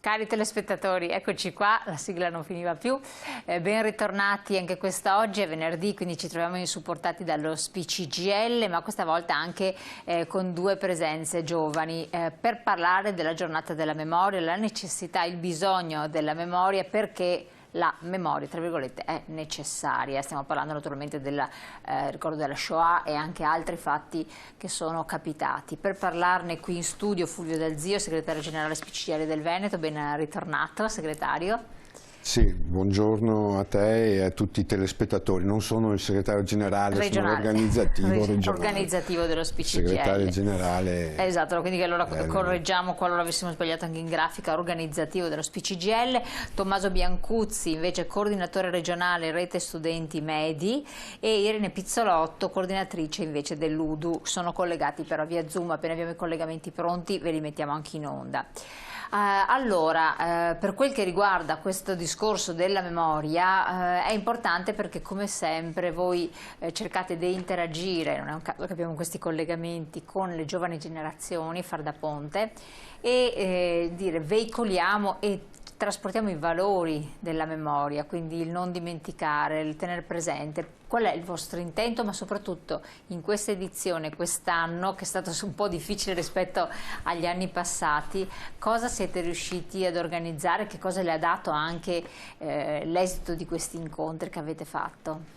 Cari telespettatori, eccoci qua, la sigla non finiva più, ben ritornati anche questa oggi, è venerdì, quindi ci troviamo insupportati dallo CGIL, ma questa volta anche con due presenze giovani per parlare della giornata della memoria, la necessità, il bisogno della memoria, perché la memoria, tra virgolette, è necessaria. Stiamo parlando naturalmente del ricordo della Shoah e anche altri fatti che sono capitati. Per parlarne qui in studio Fulvio Dal Zio, segretario generale CGIL del Veneto, ben ritornato segretario. Sì, buongiorno a te e a tutti i telespettatori. Non sono il segretario generale, sono organizzativo regionale. Organizzativo dello CGIL. Segretario generale. Esatto, quindi allora correggiamo qualora avessimo sbagliato anche in grafica, organizzativo dello CGIL. Tommaso Biancuzzi, invece coordinatore regionale Rete Studenti Medi, e Irene Pizzolotto, coordinatrice invece dell'UDU. Sono collegati però via Zoom, appena abbiamo i collegamenti pronti ve li mettiamo anche in onda. Per quel che riguarda questo discorso della memoria è importante perché come sempre voi cercate di interagire, non è un caso che abbiamo questi collegamenti con le giovani generazioni, far da ponte e veicoliamo e trasportiamo i valori della memoria, quindi il non dimenticare, il tenere presente. Qual è il vostro intento, ma soprattutto in questa edizione, quest'anno, che è stato un po' difficile rispetto agli anni passati, cosa siete riusciti ad organizzare, che cosa le ha dato anche l'esito di questi incontri che avete fatto?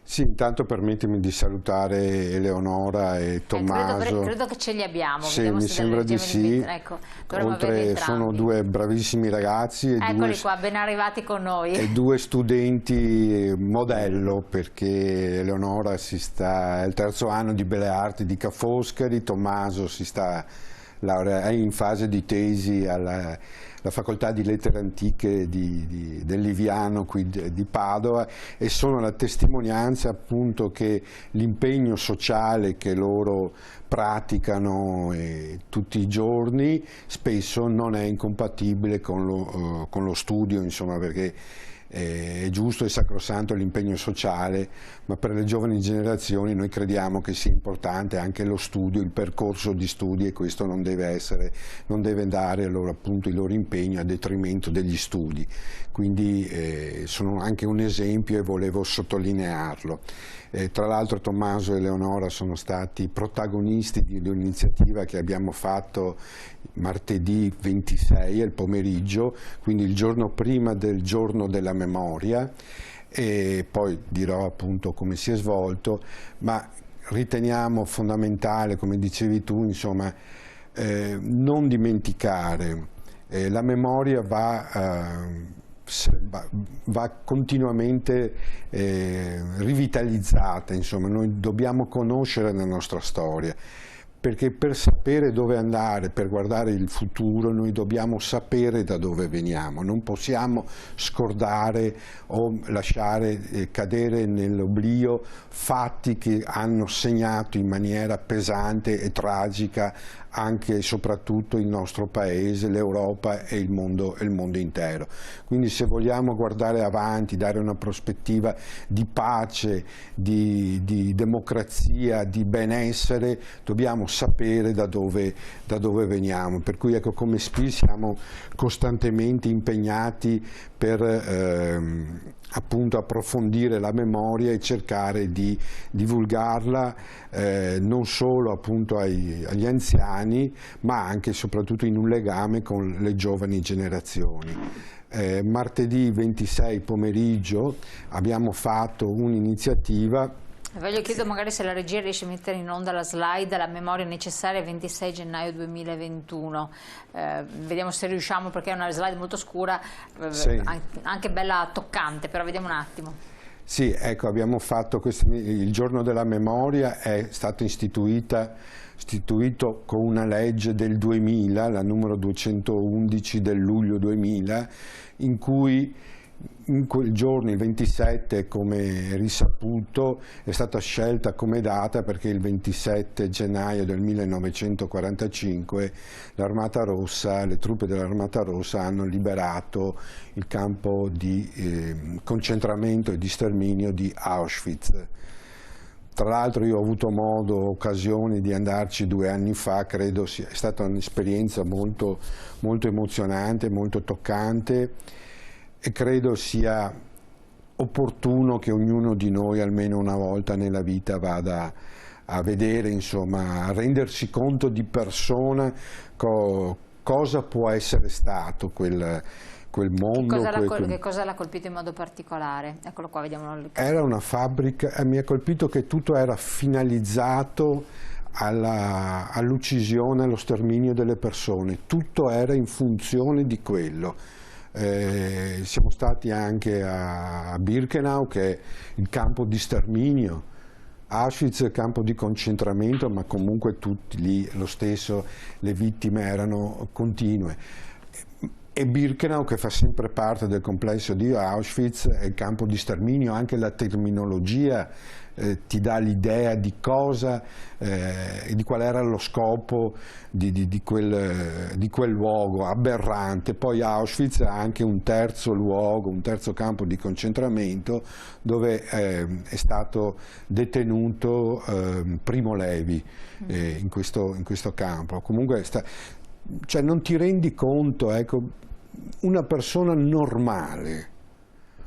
Sì, intanto permettimi di salutare Eleonora e Tommaso. Credo che ce li abbiamo. Sì, mi sembra di sì. Ecco, oltre sono due bravissimi ragazzi. Eccoli qua, ben arrivati con noi. E due studenti modello, perché Eleonora è il terzo anno di Belle Arti di Ca' Foscari, Tommaso è in fase di tesi alla facoltà di lettere antiche del Liviano qui di Padova, e sono la testimonianza appunto che l'impegno sociale che loro praticano tutti i giorni spesso non è incompatibile con lo studio, insomma, perché è giusto e sacrosanto l'impegno sociale, ma per le giovani generazioni noi crediamo che sia importante anche lo studio, il percorso di studi, e questo non deve dare appunto il loro impegno a detrimento degli studi. Quindi sono anche un esempio e volevo sottolinearlo. Tra l'altro Tommaso e Eleonora sono stati protagonisti di un'iniziativa che abbiamo fatto martedì 26 al pomeriggio, quindi il giorno prima del giorno della memoria, e poi dirò appunto come si è svolto, ma riteniamo fondamentale, come dicevi tu, insomma, non dimenticare. La memoria va continuamente rivitalizzata, insomma, noi dobbiamo conoscere la nostra storia, perché per sapere dove andare, per guardare il futuro, noi dobbiamo sapere da dove veniamo, non possiamo scordare o lasciare cadere nell'oblio fatti che hanno segnato in maniera pesante e tragica anche e soprattutto il nostro paese, l'Europa e il mondo intero. Quindi se vogliamo guardare avanti, dare una prospettiva di pace, di democrazia, di benessere, dobbiamo sapere da dove veniamo. Per cui ecco, come SPI siamo costantemente impegnati per appunto approfondire la memoria e cercare di divulgarla non solo appunto agli anziani, ma anche e soprattutto in un legame con le giovani generazioni. Martedì 26 pomeriggio abbiamo fatto un'iniziativa. Chiedo magari se la regia riesce a mettere in onda la slide, la memoria necessaria 26 gennaio 2021. Vediamo se riusciamo, perché è una slide molto scura, sì, anche bella toccante, però vediamo un attimo. Sì, ecco, abbiamo fatto il giorno della memoria, è stato istituito con una legge del 2000, la numero 211 del luglio 2000, in cui in quel giorno, il 27, come risaputo, è stata scelta come data perché il 27 gennaio del 1945 l'Armata Rossa, le truppe dell'Armata Rossa hanno liberato il campo di concentramento e di sterminio di Auschwitz. Tra l'altro io ho avuto occasione di andarci 2 anni fa, credo sia stata un'esperienza molto, molto emozionante, molto toccante, e credo sia opportuno che ognuno di noi almeno una volta nella vita vada a vedere, insomma, a rendersi conto di persona cosa può essere stato quel mondo. Che cosa l'ha colpito in modo particolare? Eccolo qua, vediamo. Era una fabbrica, mi ha colpito che tutto era finalizzato all'uccisione, allo sterminio delle persone, tutto era in funzione di quello. Siamo stati anche a Birkenau, che è il campo di sterminio. Auschwitz è il campo di concentramento, ma comunque tutti lì lo stesso, le vittime erano continue. E Birkenau, che fa sempre parte del complesso di Auschwitz, è il campo di sterminio. Anche la terminologia ti dà l'idea di cosa, di qual era lo scopo di quel luogo aberrante. Poi Auschwitz ha anche un terzo luogo, un terzo campo di concentramento, dove è stato detenuto Primo Levi, in questo campo. Comunque cioè non ti rendi conto, ecco, una persona normale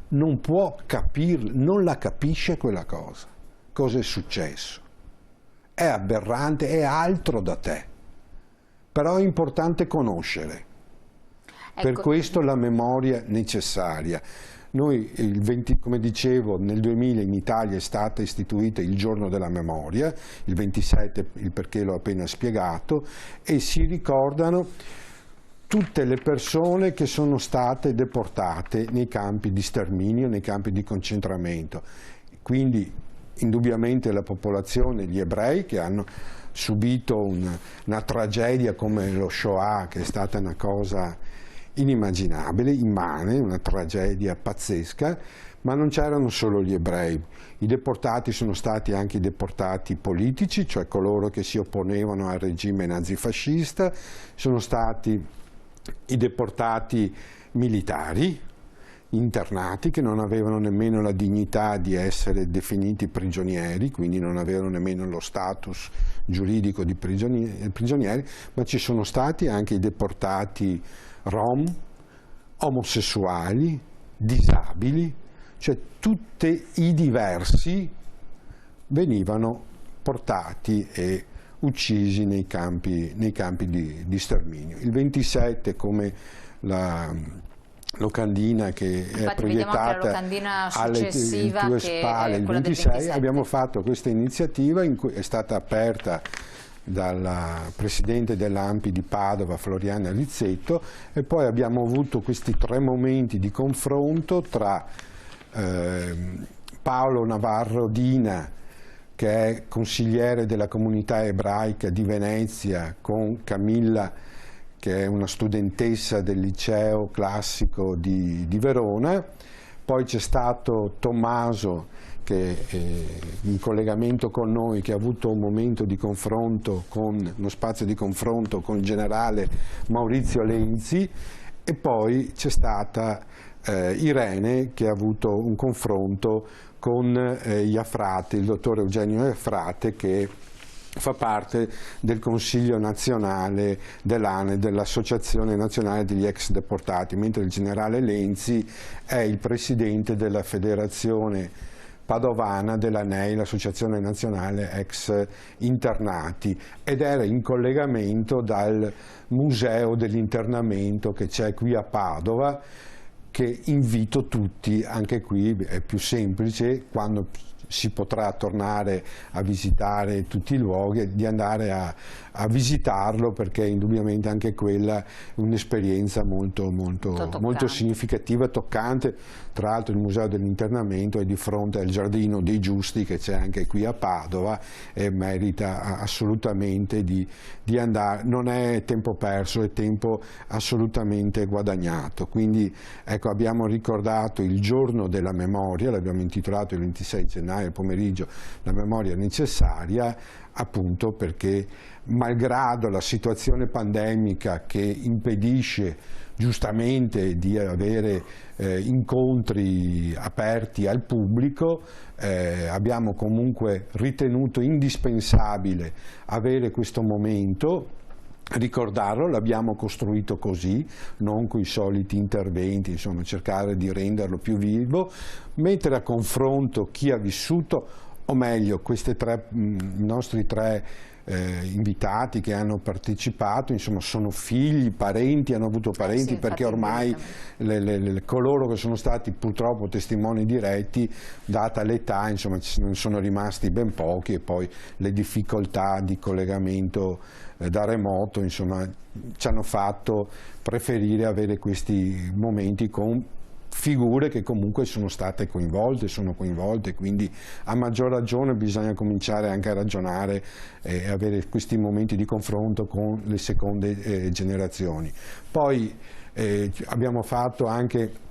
non può capire, non la capisce quella cosa è successo, è aberrante, è altro da te, però è importante conoscere, ecco. Per questo la memoria necessaria. Noi, come dicevo, nel 2000 in Italia è stata istituita il giorno della memoria, il 27, il perché l'ho appena spiegato, e si ricordano tutte le persone che sono state deportate nei campi di sterminio, nei campi di concentramento. Quindi indubbiamente la popolazione, gli ebrei, che hanno subito una tragedia come lo Shoah, che è stata una cosa inimmaginabile, immane, una tragedia pazzesca, ma non c'erano solo gli ebrei. I deportati sono stati anche i deportati politici, cioè coloro che si opponevano al regime nazifascista, sono stati i deportati militari, internati, che non avevano nemmeno la dignità di essere definiti prigionieri, quindi non avevano nemmeno lo status giuridico di prigionieri, ma ci sono stati anche i deportati rom, omosessuali, disabili, cioè tutti i diversi venivano portati e uccisi nei campi di sterminio. Il 27, come la locandina che è proiettata alle tue spalle, il 26 abbiamo fatto questa iniziativa in cui è stata aperta dal presidente dell'ANPI di Padova, Floriana Rizzetto, e poi abbiamo avuto questi 3 momenti di confronto tra Paolo Navarro Dina, che è consigliere della comunità ebraica di Venezia, con Camilla, che è una studentessa del liceo classico di Verona. Poi c'è stato Tommaso, che è in collegamento con noi, che ha avuto un momento di confronto, uno spazio di confronto con il generale Maurizio Lenzi, e poi c'è stata Irene, che ha avuto un confronto con Iafrate, il dottor Eugenio Iafrate, che fa parte del Consiglio nazionale dell'ANE, dell'Associazione Nazionale degli Ex Deportati, mentre il generale Lenzi è il presidente della Federazione Padovana dell'ANEI, l'Associazione Nazionale Ex Internati, ed era in collegamento dal Museo dell'Internamento che c'è qui a Padova, che invito tutti, anche qui è più semplice, quando si potrà tornare a visitare tutti i luoghi, di andare a visitarlo, perché indubbiamente anche quella è un'esperienza molto significativa, toccante. Tra l'altro il Museo dell'Internamento è di fronte al Giardino dei Giusti, che c'è anche qui a Padova, e merita assolutamente di andare. Non è tempo perso, è tempo assolutamente guadagnato. Quindi ecco, abbiamo ricordato il giorno della memoria, l'abbiamo intitolato il 26 gennaio mattinale, il pomeriggio, la memoria necessaria, appunto perché malgrado la situazione pandemica che impedisce giustamente di avere incontri aperti al pubblico, abbiamo comunque ritenuto indispensabile avere questo momento, ricordarlo, l'abbiamo costruito così, non con i soliti interventi, insomma cercare di renderlo più vivo, mettere a confronto chi ha vissuto, o meglio i nostri tre invitati che hanno partecipato, insomma sono figli, parenti, hanno avuto parenti, sì, perché ormai coloro che sono stati purtroppo testimoni diretti, data l'età, insomma ne sono rimasti ben pochi, e poi le difficoltà di collegamento da remoto, insomma ci hanno fatto preferire avere questi momenti con figure che comunque sono state coinvolte, sono coinvolte, quindi a maggior ragione bisogna cominciare anche a ragionare e avere questi momenti di confronto con le seconde generazioni. Poi abbiamo fatto anche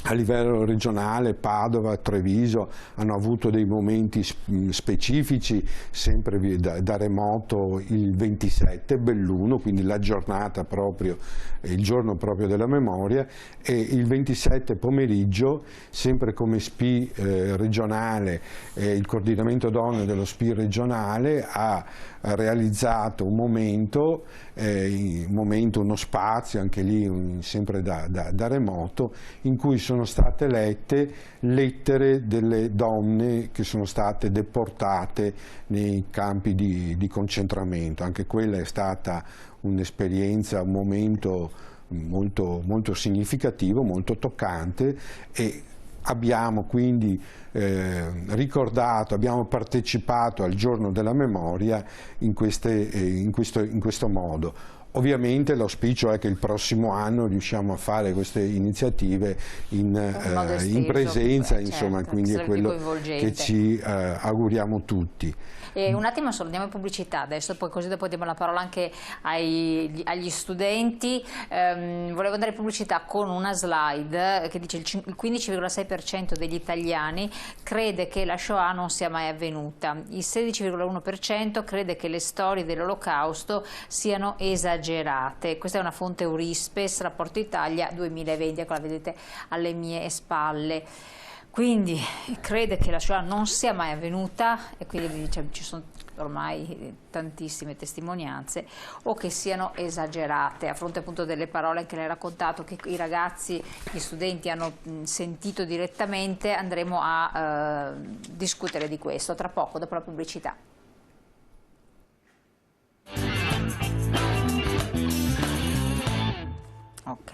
a livello regionale, Padova, Treviso hanno avuto dei momenti specifici, sempre da remoto, il 27, Belluno, quindi la giornata proprio, il giorno proprio della memoria, e il 27 pomeriggio, sempre come SPI regionale, il coordinamento donne dello SPI regionale ha realizzato un momento, uno spazio, anche lì sempre da remoto, in cui sono state lette lettere delle donne che sono state deportate nei campi di concentramento. Anche quella è stata un'esperienza, un momento molto, molto significativo, molto toccante, e abbiamo quindi ricordato, abbiamo partecipato al giorno della memoria in questo modo. Ovviamente l'auspicio è che il prossimo anno riusciamo a fare queste iniziative in presenza, insomma, certo, quindi è quello che ci auguriamo tutti. Un attimo solo, andiamo in pubblicità adesso, poi così dopo diamo la parola anche agli studenti. Volevo andare in pubblicità con una slide che dice il 15,6% degli italiani crede che la Shoah non sia mai avvenuta, il 16,1% crede che le storie dell'Olocausto siano esagerate. Questa è una fonte Eurispes, rapporto Italia 2020, ecco la vedete alle mie spalle. Quindi crede che la Shoah non sia mai avvenuta, e quindi ci sono ormai tantissime testimonianze, o che siano esagerate. A fronte appunto delle parole che lei ha raccontato, che i ragazzi, gli studenti hanno sentito direttamente, andremo a discutere di questo tra poco, dopo la pubblicità. Ok.